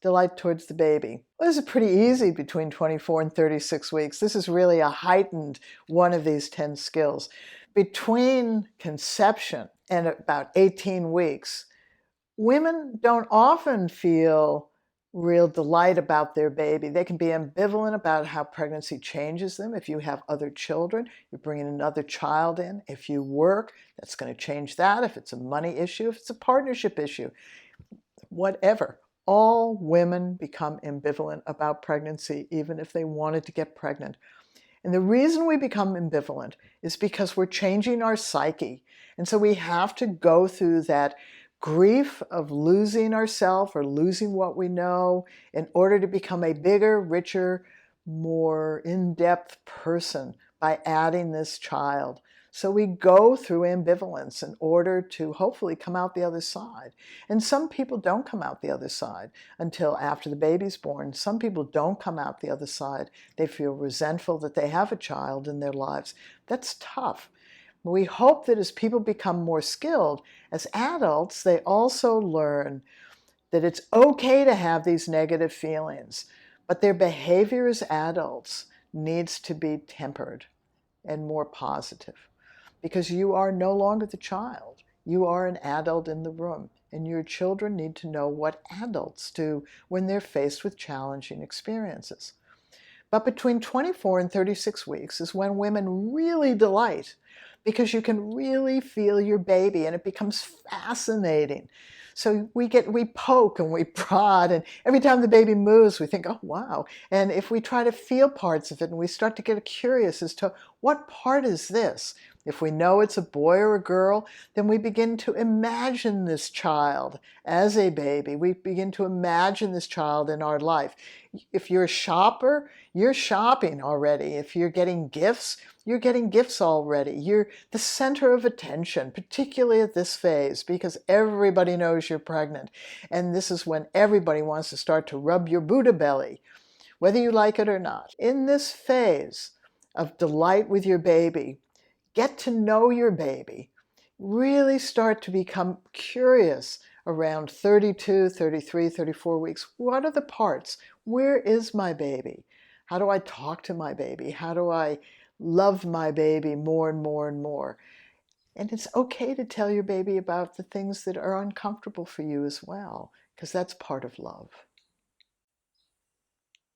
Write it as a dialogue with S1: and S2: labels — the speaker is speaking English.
S1: delight towards the baby. Well, this is pretty easy between 24 and 36 weeks. This is really a heightened one of these 10 skills. Between conception and about 18 weeks, women don't often feel real delight about their baby. They can be ambivalent about how pregnancy changes them. If you have other children, you're bringing another child in. If you work, that's going to change that. If it's a money issue, if it's a partnership issue, whatever. All women become ambivalent about pregnancy, even if they wanted to get pregnant. And the reason we become ambivalent is because we're changing our psyche. And so we have to go through that grief of losing ourselves or losing what we know in order to become a bigger, richer, more in-depth person by adding this child. So we go through ambivalence in order to hopefully come out the other side. And some people don't come out the other side until after the baby's born. Some people don't come out the other side. They feel resentful that they have a child in their lives. That's tough. We hope that as people become more skilled, as adults, they also learn that it's okay to have these negative feelings, but their behavior as adults needs to be tempered and more positive, because you are no longer the child. You are an adult in the room, and your children need to know what adults do when they're faced with challenging experiences. But between 24 and 36 weeks is when women really delight, because you can really feel your baby and it becomes fascinating. So we poke and we prod, and every time the baby moves, we think, oh, wow. And if we try to feel parts of it and we start to get curious as to what part is this, if we know it's a boy or a girl, then we begin to imagine this child as a baby. We begin to imagine this child in our life. If you're a shopper, you're shopping already. If you're getting gifts, you're getting gifts already. You're the center of attention, particularly at this phase, because everybody knows you're pregnant. And this is when everybody wants to start to rub your Buddha belly, whether you like it or not. In this phase of delight with your baby, get to know your baby, really start to become curious around 32, 33, 34 weeks. What are the parts? Where is my baby? How do I talk to my baby? How do I love my baby more and more and more? And it's okay to tell your baby about the things that are uncomfortable for you as well, because that's part of love.